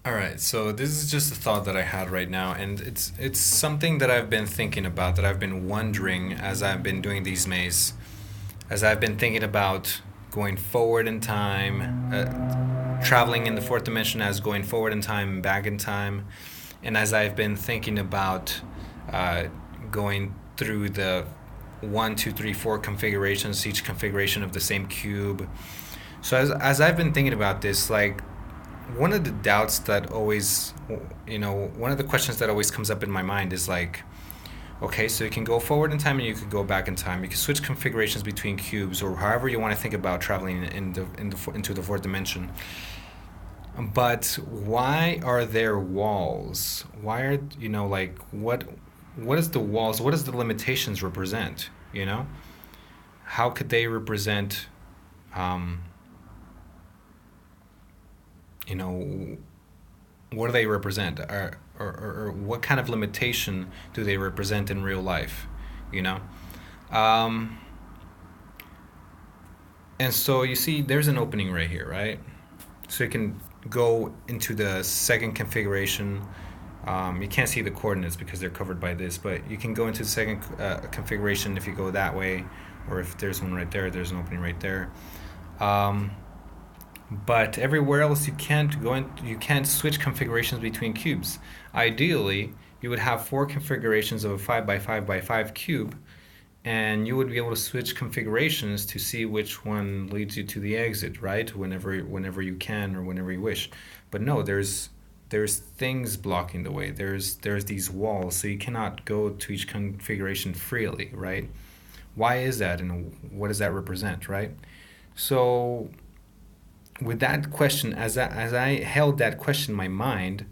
All right, so this is just a thought that I had right now, and it's something that I've been thinking about, that I've been wondering as I've been doing these mazes, as I've been thinking about going forward in time, traveling in the fourth dimension as going forward in time and back in time, and as I've been thinking about uh, going through the one, two, three, four configurations, each configuration of the same cube. So as I've been thinking about this, like one of the doubts that always, one of the questions that always comes up in my mind is like, okay, so you can go forward in time and you could go back in time. You can switch configurations between cubes or however you want to think about traveling into the fourth dimension. But why are there walls? Why are like what is the walls? What does the limitations represent? How could they represent? Um, you know, what do they represent? Or what kind of limitation do they represent in real life? You know, um, and so you see, there's an opening right here, right? So you can go into the second configuration. You can't see the coordinates because they're covered by this, but you can go into the second configuration if you go that way, or if there's one right there, there's an opening right there. Um, but everywhere else you can't switch configurations between cubes. Ideally, you would have four configurations of a 5 by 5 by 5 cube, and you would be able to switch configurations to see which one leads you to the exit, right? Whenever you can or whenever you wish. But no, there's things blocking the way. There's these walls, so you cannot go to each configuration freely, right? Why is that, and what does that represent, right? So with that question, as I held that question in my mind,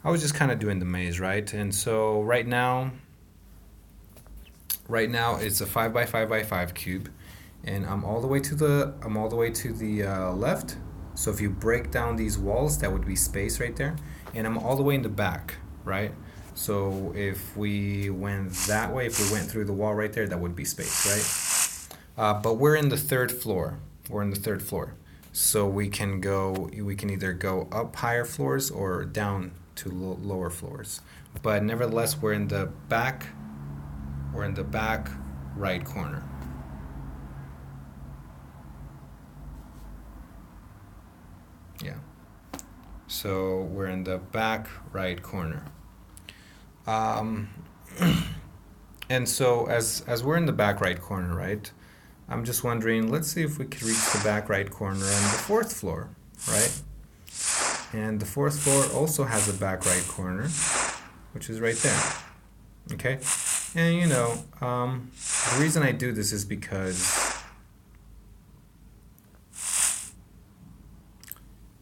I was just kind of doing the maze, right? And so right now it's a 5 by 5 by 5 cube, and I'm all the way to the left. So if you break down these walls, that would be space right there, and I'm all the way in the back, right? So if we went that way, if we went through the wall right there, that would be space, right? But we're in the third floor. We're in the third floor, so we can either go up higher floors or down to lower floors. But nevertheless, we're in the back right corner. Yeah. So we're in the back right corner. Um, and so as we're in the back right corner, right? I'm just wondering, let's see if we could reach the back right corner on the fourth floor, right? And the fourth floor also has a back right corner, which is right there. Okay? And the reason I do this is because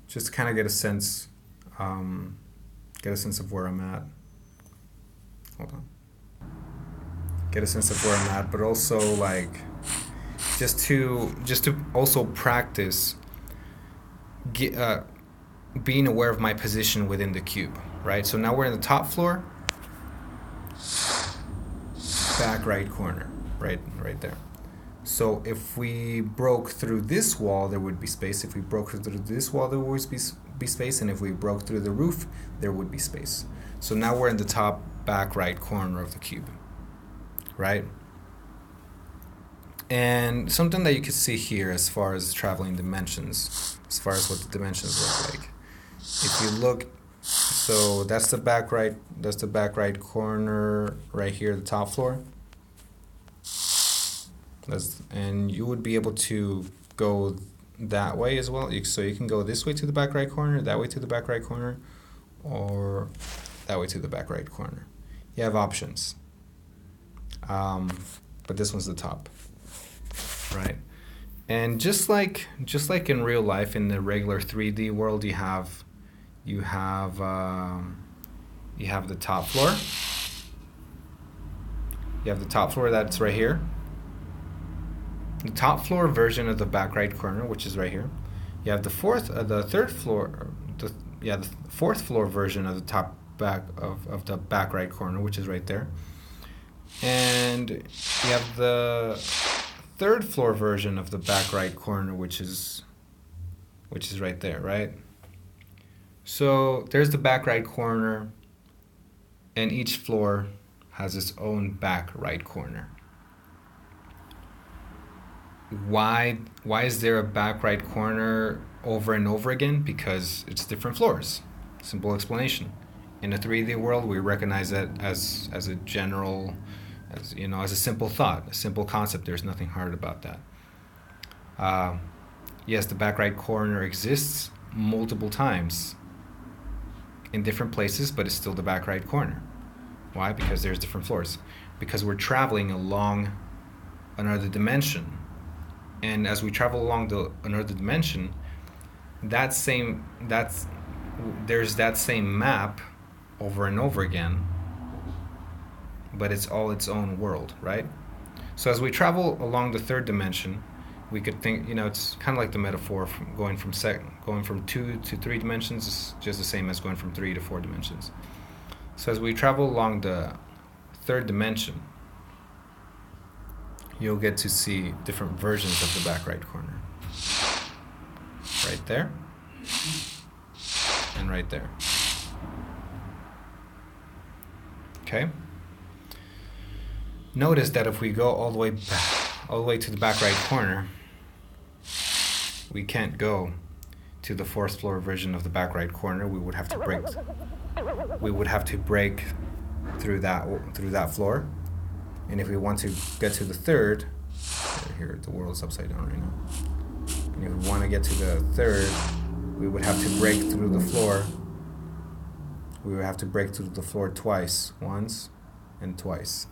just to kind of um, get a sense of where I'm at. Hold on. Get a sense of where I'm at, but also like just to also practice get, being aware of my position within the cube, right? So now we're in the top floor, back right corner, right there. So if we broke through this wall, there would be space. If we broke through this wall, there would always be space. And if we broke through the roof, there would be space. So now we're in the top back right corner of the cube, right? And something that you can see here as far as traveling dimensions, as far as what the dimensions look like. If you look, so that's the back right corner right here, the top floor. And you would be able to go that way as well. So you can go this way to the back right corner, that way to the back right corner, or that way to the back right corner. You have options. But this one's the top, right? And just like in real life, in the regular 3D world, you have the top floor. You have the top floor that's right here. The top floor version of the back right corner, which is right here. You have the third floor, the fourth floor version of the top back of the back right corner, which is right there. And you have the third floor version of the back right corner, which is right there, right? So there's the back right corner, and each floor has its own back right corner. Why is there a back right corner over and over again? Because it's different floors. Simple explanation. In a 3D world, we recognize that as a general, as a simple thought, a simple concept. There's nothing hard about that. Yes, the back right corner exists multiple times in different places, but it's still the back right corner. Why? Because there's different floors. Because we're traveling along another dimension. And as we travel along another dimension, there's that same map over and over again, but it's all its own world, right? So as we travel along the third dimension, we could think, it's kind of like the metaphor from going from 2 to 3 dimensions is just the same as going from 3 to 4 dimensions. So as we travel along the third dimension, you'll get to see different versions of the back right corner. Right there, and right there. Okay? Notice that if we go all the way to the back right corner, we can't go to the fourth floor version of the back right corner. We would have to break through that floor. And if we want to get to the third, here the world's upside down right now. And if we want to get to the third, we would have to break through the floor. We would have to break through the floor twice, once and twice,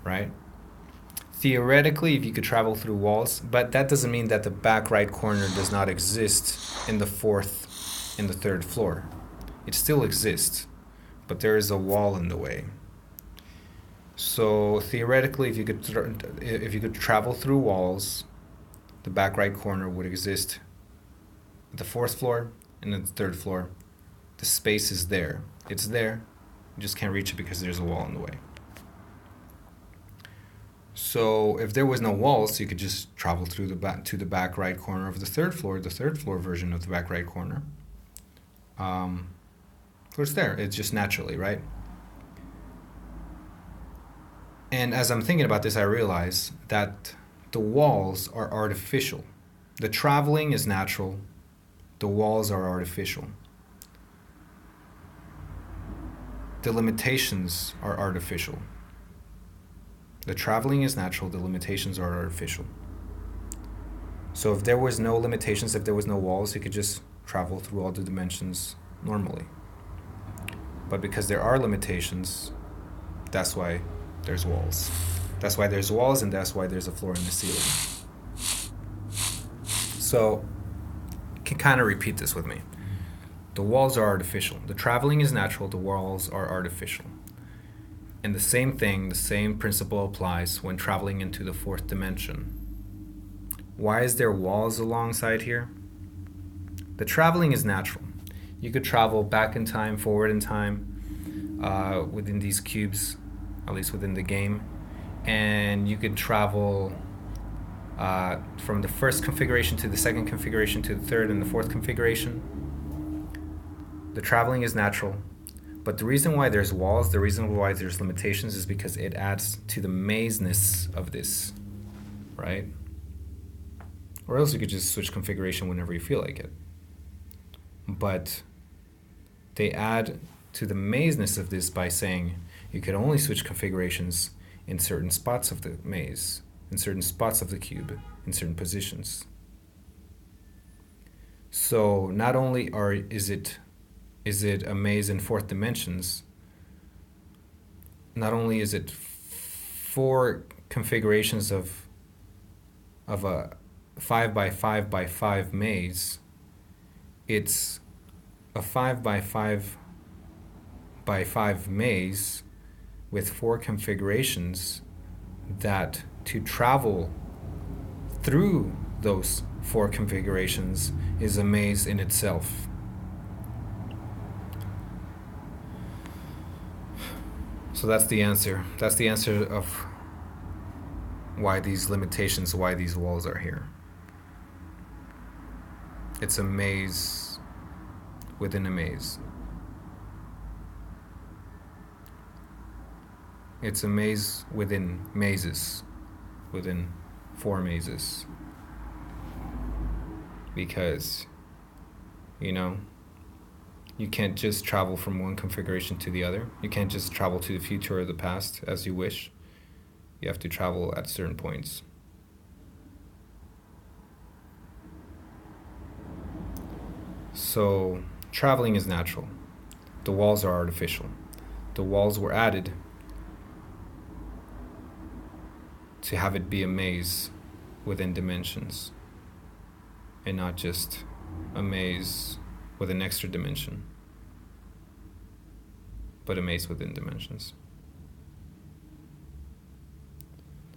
right? Theoretically, if you could travel through walls, but that doesn't mean that the back right corner does not exist in the fourth and the third floor. It still exists, but there is a wall in the way. So theoretically, if you could travel through walls, the back right corner would exist at the fourth floor and at the third floor. The space is there. It's there. You just can't reach it because there's a wall in the way. So if there was no walls, you could just travel through to the back right corner of the third floor version of the back right corner. So it's there. It's just naturally, right? And as I'm thinking about this, I realize that the walls are artificial. The traveling is natural. The walls are artificial. The limitations are artificial. The traveling is natural. The limitations are artificial. So if there was no limitations, if there was no walls, you could just travel through all the dimensions normally. But because there are limitations, that's why there's walls. That's why there's walls, and that's why there's a floor and a ceiling. So you can kind of repeat this with me. The walls are artificial. The traveling is natural. The walls are artificial. And the same thing, the same principle applies when traveling into the fourth dimension. Why is there walls alongside here? The traveling is natural. You could travel back in time, forward in time, within these cubes, at least within the game. And you could travel from the first configuration to the second configuration to the third and the fourth configuration. The traveling is natural. But the reason why there's walls, the reason why there's limitations is because it adds to the mazeness of this, right? Or else you could just switch configuration whenever you feel like it. But they add to the mazeness of this by saying you could only switch configurations in certain spots of the maze, in certain spots of the cube, in certain positions. So not only is it a maze in fourth dimensions, not only is it 4 configurations of a 5 by 5 by 5 maze, it's a 5 by 5 by 5 maze with 4 configurations that to travel through those 4 configurations is a maze in itself. So that's the answer. That's the answer of why these limitations, why these walls are here. It's a maze within a maze. It's a maze within mazes, within 4 mazes. Because, you know, you can't just travel from one configuration to the other. You can't just travel to the future or the past as you wish. You have to travel at certain points. So, traveling is natural. The walls are artificial. The walls were added to have it be a maze within dimensions, and not just a maze with an extra dimension, but a maze within dimensions.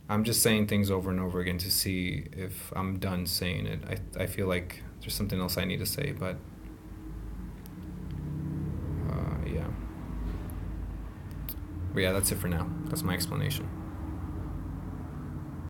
I'm just saying things over and over again to see if I'm done saying it. I feel like there's something else I need to say, but yeah. But yeah, that's it for now. That's my explanation.